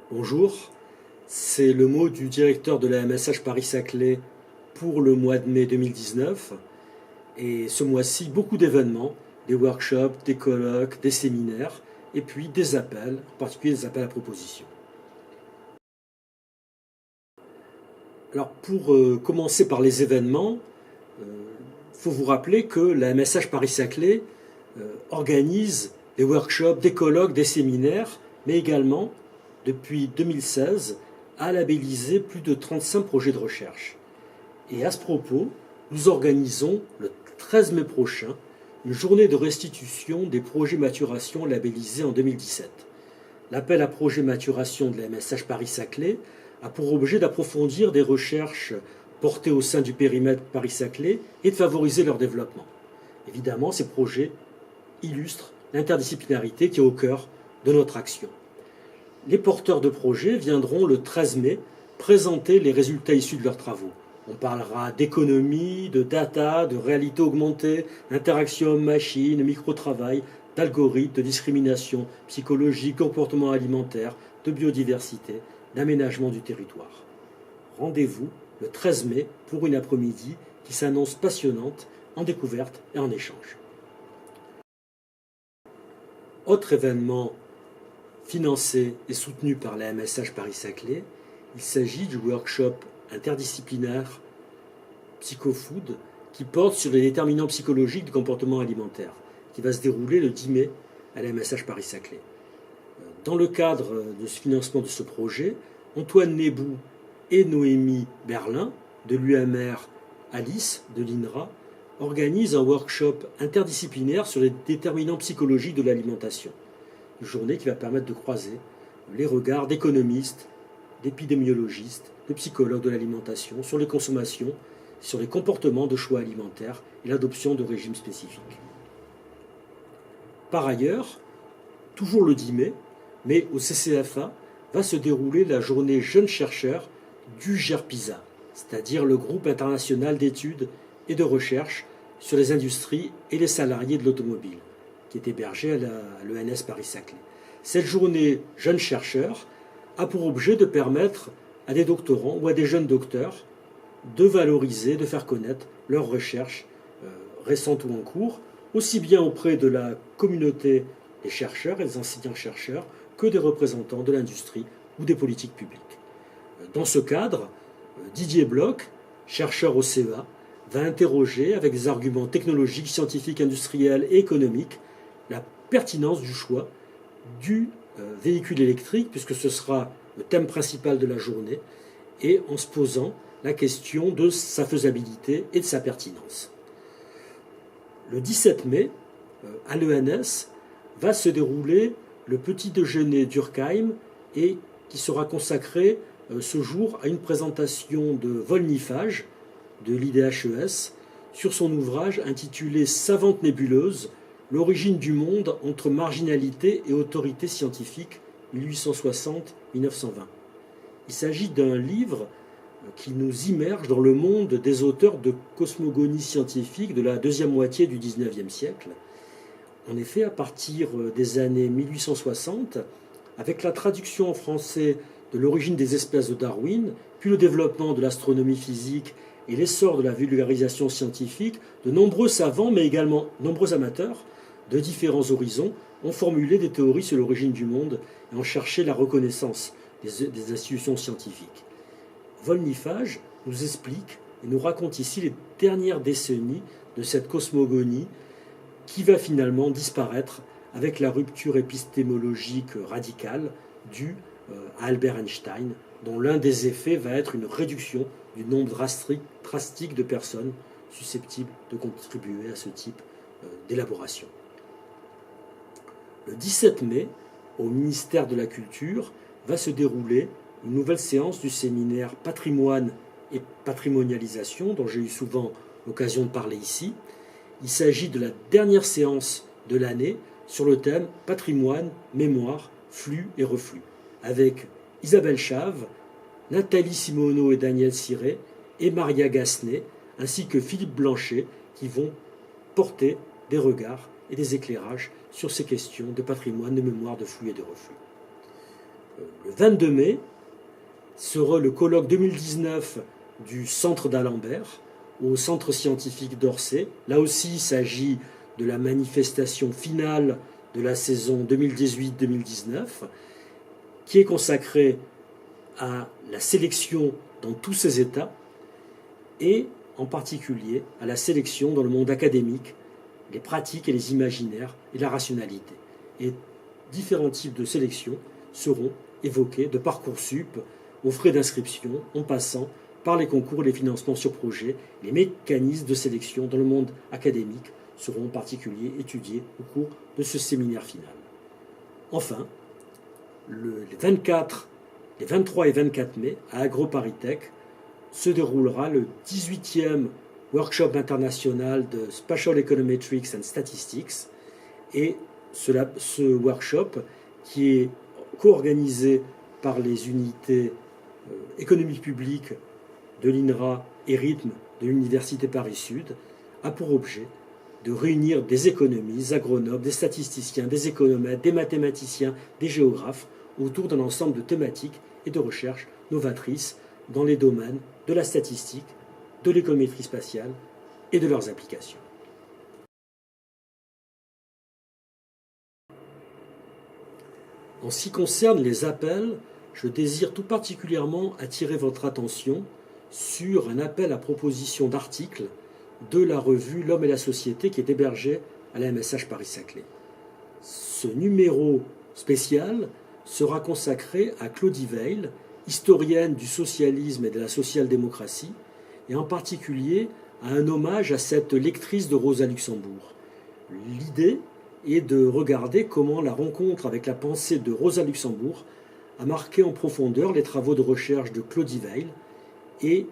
Bonjour, c'est le mot du directeur de la MSH Paris-Saclay pour le mois de mai 2019. Et ce mois-ci, beaucoup d'événements, des workshops, des colloques, des séminaires, et puis des appels, en particulier des appels à propositions. Alors pour commencer par les événements, il faut vous rappeler que la MSH Paris-Saclay organise des workshops, des colloques, des séminaires, mais également, depuis 2016, a labellisé plus de 35 projets de recherche. Et à ce propos, nous organisons le 13 mai prochain une journée de restitution des projets maturation labellisés en 2017. L'appel à projet maturation de la MSH Paris-Saclay a pour objet d'approfondir des recherches portées au sein du périmètre Paris-Saclay et de favoriser leur développement. Évidemment, ces projets illustrent l'interdisciplinarité qui est au cœur de notre action. Les porteurs de projets viendront le 13 mai présenter les résultats issus de leurs travaux. On parlera d'économie, de data, de réalité augmentée, d'interaction homme-machine, de micro-travail, d'algorithmes, de discrimination psychologique, comportement alimentaire, de biodiversité, d'aménagement du territoire. Rendez-vous le 13 mai pour une après-midi qui s'annonce passionnante en découverte et en échange. Autre événement financé et soutenu par la MSH Paris-Saclay, il s'agit du workshop interdisciplinaire Psychofood qui porte sur les déterminants psychologiques du comportement alimentaire, qui va se dérouler le 10 mai à la MSH Paris-Saclay. Dans le cadre de ce financement de ce projet, Antoine Nébou et Noémie Berlin de l'UMR Alice de l'INRA organisent un workshop interdisciplinaire sur les déterminants psychologiques de l'alimentation. Une journée qui va permettre de croiser les regards d'économistes, d'épidémiologistes, de psychologues de l'alimentation sur les consommations, sur les comportements de choix alimentaires et l'adoption de régimes spécifiques. Par ailleurs, toujours le 10 mai, mais au CCFA, va se dérouler la journée jeunes chercheurs du GERPISA, c'est-à-dire le groupe international d'études et de recherche sur les industries et les salariés de l'automobile, qui est hébergé à l'ENS Paris-Saclay. Cette journée jeunes chercheurs a pour objet de permettre à des doctorants ou à des jeunes docteurs de valoriser, de faire connaître leurs recherches récentes ou en cours, aussi bien auprès de la communauté des chercheurs et des enseignants-chercheurs que des représentants de l'industrie ou des politiques publiques. Dans ce cadre, Didier Bloch, chercheur au CEA, va interroger avec des arguments technologiques, scientifiques, industriels et économiques la pertinence du choix du véhicule électrique, puisque ce sera le thème principal de la journée, et en se posant la question de sa faisabilité et de sa pertinence. Le 17 mai, à l'ENS, va se dérouler le petit déjeuner d'Urkheim et qui sera consacré ce jour à une présentation de Volnifage, de l'IDHES, sur son ouvrage intitulé Savante nébuleuse, l'origine du monde entre marginalité et autorité scientifique, 1860-1920. Il s'agit d'un livre qui nous immerge dans le monde des auteurs de cosmogonie scientifique de la deuxième moitié du XIXe siècle. En effet, à partir des années 1860, avec la traduction en français de l'origine des espèces de Darwin, puis le développement de l'astronomie physique et l'essor de la vulgarisation scientifique, de nombreux savants, mais également nombreux amateurs de différents horizons, ont formulé des théories sur l'origine du monde et ont cherché la reconnaissance des institutions scientifiques. Volnifage nous explique et nous raconte ici les dernières décennies de cette cosmogonie qui va finalement disparaître avec la rupture épistémologique radicale due à Albert Einstein, dont l'un des effets va être une réduction du nombre drastique de personnes susceptibles de contribuer à ce type d'élaboration. Le 17 mai, au ministère de la Culture, va se dérouler une nouvelle séance du séminaire Patrimoine et patrimonialisation, dont j'ai eu souvent l'occasion de parler ici. Il s'agit de la dernière séance de l'année sur le thème Patrimoine, mémoire, flux et reflux, avec Isabelle Chave, Nathalie Simoneau et Daniel Ciré, et Maria Gassenet, ainsi que Philippe Blanchet, qui vont porter des regards et des éclairages sur ces questions de patrimoine, de mémoire, de flux et de reflux. Le 22 mai sera le colloque 2019 du Centre d'Alembert au Centre scientifique d'Orsay. Là aussi, il s'agit de la manifestation finale de la saison 2018-2019 qui est consacrée à la sélection dans tous ses états et en particulier à la sélection dans le monde académique, les pratiques et les imaginaires et la rationalité. Et différents types de sélection seront évoqués de Parcoursup aux frais d'inscription en passant par les concours et les financements sur projet. Les mécanismes de sélection dans le monde académique seront en particulier étudiés au cours de ce séminaire final. Enfin, les 23 et 24 mai, à AgroParisTech, se déroulera le 18e Workshop international de Spatial Econometrics and Statistics. Et ce workshop, qui est co-organisé par les unités économie publique de l'INRA et rythme de l'Université Paris-Sud, a pour objet de réunir des économistes, des agronomes, des statisticiens, des économètres, des mathématiciens, des géographes autour d'un ensemble de thématiques et de recherches novatrices dans les domaines de la statistique, de l'économétrie spatiale et de leurs applications. En ce qui concerne les appels, je désire tout particulièrement attirer votre attention sur un appel à proposition d'articles de la revue L'Homme et la Société qui est hébergée à la MSH Paris-Saclay. Ce numéro spécial sera consacré à Claudie Weil, historienne du socialisme et de la social-démocratie, et en particulier à un hommage à cette lectrice de Rosa Luxembourg. L'idée est de regarder comment la rencontre avec la pensée de Rosa Luxembourg a marqué en profondeur les travaux de recherche de Claudie Weil et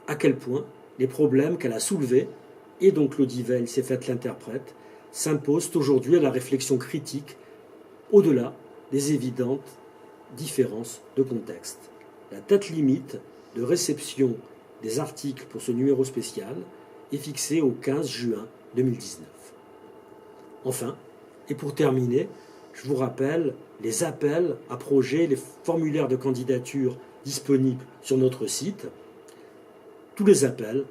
à quel point les problèmes qu'elle a soulevés, et dont Claudie Weil s'est faite l'interprète, s'imposent aujourd'hui à la réflexion critique au-delà des évidentes différences de contexte. La date limite de réception des articles pour ce numéro spécial est fixée au 15 juin 2019. Enfin, et pour terminer, je vous rappelle les appels à projets, les formulaires de candidature disponibles sur notre site. Tous les appels,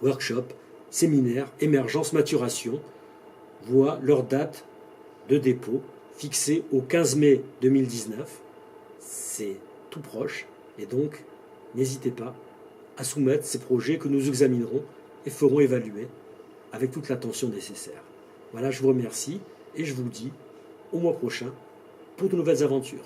workshops, séminaires, émergence, maturation, voient leur date de dépôt fixée au 15 mai 2019. C'est tout proche et donc n'hésitez pas à soumettre ces projets que nous examinerons et ferons évaluer avec toute l'attention nécessaire. Voilà, je vous remercie et je vous dis au mois prochain pour de nouvelles aventures.